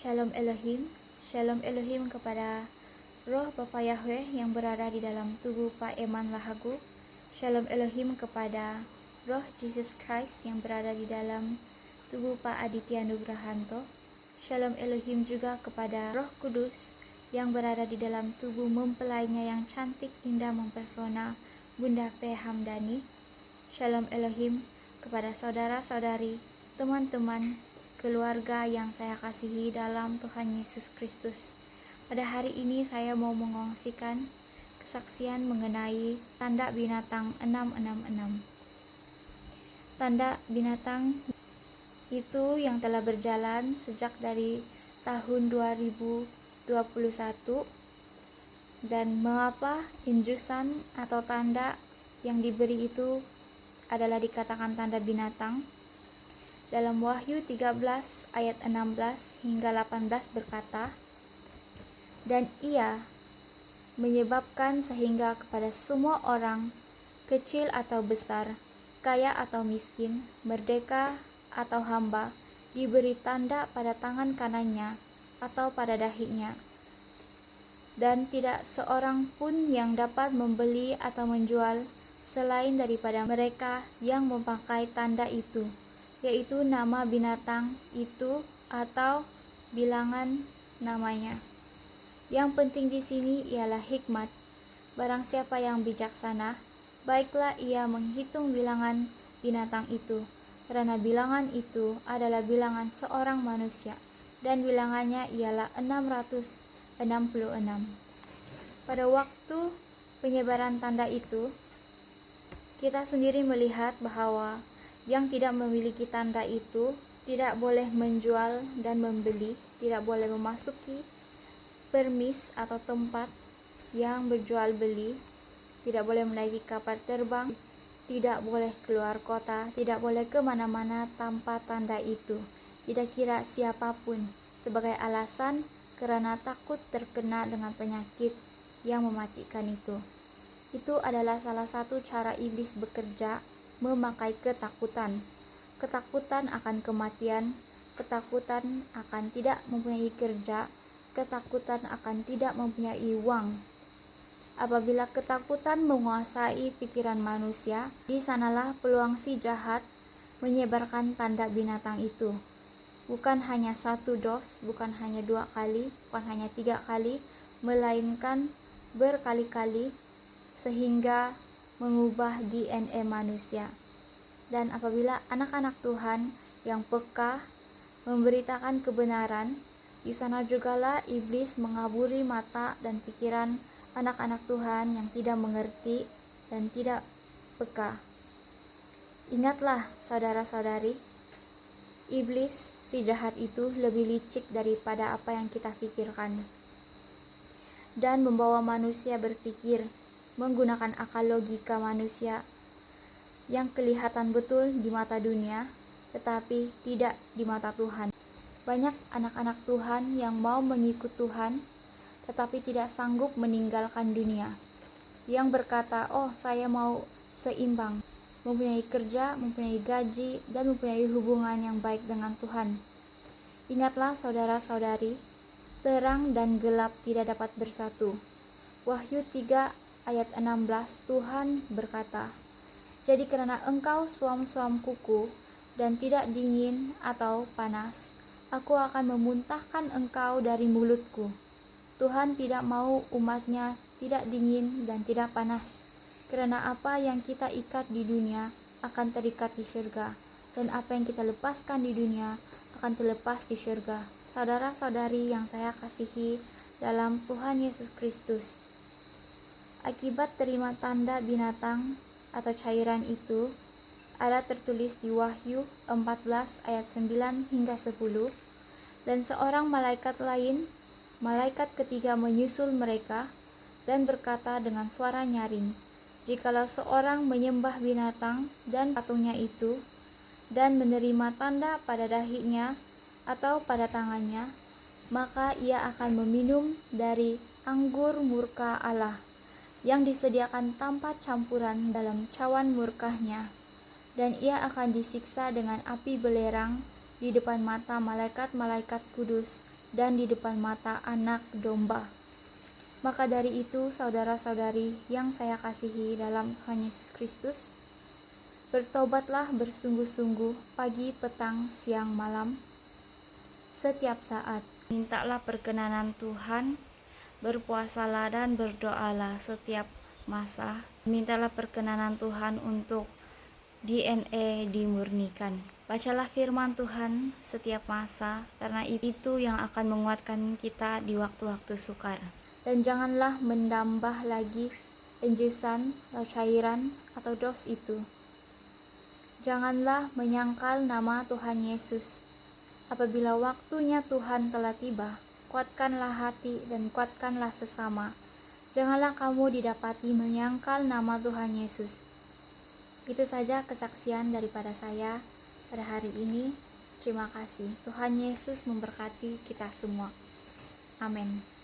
Shalom Elohim, Shalom Elohim kepada Roh Bapa Yahweh yang berada di dalam tubuh Pak Eman Lahagu. Shalom Elohim kepada Roh Jesus Christ yang berada di dalam tubuh Pak Aditya Nugrahanto. Shalom Elohim juga kepada Roh Kudus yang berada di dalam tubuh mempelainya yang cantik, indah, mempesona, Bunda P. Hamdani. Shalom Elohim kepada saudara-saudari, teman-teman, keluarga yang saya kasihi dalam Tuhan Yesus Kristus. Pada hari ini saya mau mengongsikan kesaksian mengenai tanda binatang 666. Tanda binatang itu yang telah berjalan sejak dari tahun 2021, dan mengapa injusan atau tanda yang diberi itu adalah dikatakan tanda binatang. Dalam Wahyu 13 ayat 16 hingga 18 berkata, "Dan ia menyebabkan sehingga kepada semua orang, kecil atau besar, kaya atau miskin, merdeka atau hamba, diberi tanda pada tangan kanannya atau pada dahinya. Dan tidak seorang pun yang dapat membeli atau menjual selain daripada mereka yang memakai tanda itu, yaitu nama binatang itu atau bilangan namanya." Yang penting di sini ialah hikmat. Barang siapa yang bijaksana, baiklah ia menghitung bilangan binatang itu, karena bilangan itu adalah bilangan seorang manusia, dan bilangannya ialah 666. Pada waktu penyebaran tanda itu, kita sendiri melihat bahwa yang tidak memiliki tanda itu tidak boleh menjual dan membeli, tidak boleh memasuki permis atau tempat yang berjual beli, tidak boleh menaiki kapal terbang, tidak boleh keluar kota, tidak boleh kemana-mana tanpa tanda itu, tidak kira siapapun, sebagai alasan karena takut terkena dengan penyakit yang mematikan itu. Itu adalah salah satu cara iblis bekerja, memakai ketakutan. Ketakutan akan kematian, ketakutan akan tidak mempunyai kerja, ketakutan akan tidak mempunyai uang. Apabila ketakutan menguasai pikiran manusia, di sanalah peluang si jahat menyebarkan tanda binatang itu. Bukan hanya satu dos, bukan hanya 2 kali, bukan hanya 3 kali, melainkan berkali-kali, sehingga mengubah DNA manusia. Dan apabila anak-anak Tuhan yang peka memberitakan kebenaran, di sana jugalah iblis mengaburi mata dan pikiran anak-anak Tuhan yang tidak mengerti dan tidak peka. Ingatlah saudara-saudari, iblis si jahat itu lebih licik daripada apa yang kita pikirkan, dan membawa manusia berpikir menggunakan akal logika manusia yang kelihatan betul di mata dunia, tetapi tidak di mata Tuhan. Banyak anak-anak Tuhan yang mau mengikut Tuhan, tetapi tidak sanggup meninggalkan dunia, yang berkata, "Oh, saya mau seimbang, mempunyai kerja, mempunyai gaji, dan mempunyai hubungan yang baik dengan Tuhan." Ingatlah saudara-saudari, terang dan gelap tidak dapat bersatu. Wahyu 3 ayat 16, Tuhan berkata, "Jadi karena engkau suam-suam kuku dan tidak dingin atau panas, aku akan memuntahkan engkau dari mulutku." Tuhan tidak mau umatnya tidak dingin dan tidak panas, karena apa yang kita ikat di dunia akan terikat di surga, dan apa yang kita lepaskan di dunia akan terlepas di surga. Saudara-saudari yang saya kasihi dalam Tuhan Yesus Kristus, akibat terima tanda binatang atau cairan itu ada tertulis di Wahyu 14 ayat 9 hingga 10, "Dan seorang malaikat lain, malaikat ketiga, menyusul mereka dan berkata dengan suara nyaring, 'Jikalau seorang menyembah binatang dan patungnya itu, dan menerima tanda pada dahinya atau pada tangannya, maka ia akan meminum dari anggur murka Allah, yang disediakan tanpa campuran dalam cawan murkahnya, dan ia akan disiksa dengan api belerang di depan mata malaikat-malaikat kudus dan di depan mata Anak Domba. Maka dari itu, saudara-saudari yang saya kasihi dalam Tuhan Yesus Kristus, bertobatlah bersungguh-sungguh pagi, petang, siang, malam, setiap saat. Mintalah perkenanan Tuhan, berpuasalah dan berdoalah setiap masa. Mintalah perkenanan Tuhan untuk DNA dimurnikan. Bacalah firman Tuhan setiap masa, karena itu yang akan menguatkan kita di waktu-waktu sukar. Dan janganlah menambah lagi enjesan, cairan, atau dos itu. Janganlah menyangkal nama Tuhan Yesus. Apabila waktunya Tuhan telah tiba, kuatkanlah hati dan kuatkanlah sesama. Janganlah kamu didapati menyangkal nama Tuhan Yesus. Itu saja kesaksian daripada saya pada hari ini. Terima kasih. Tuhan Yesus memberkati kita semua. Amin.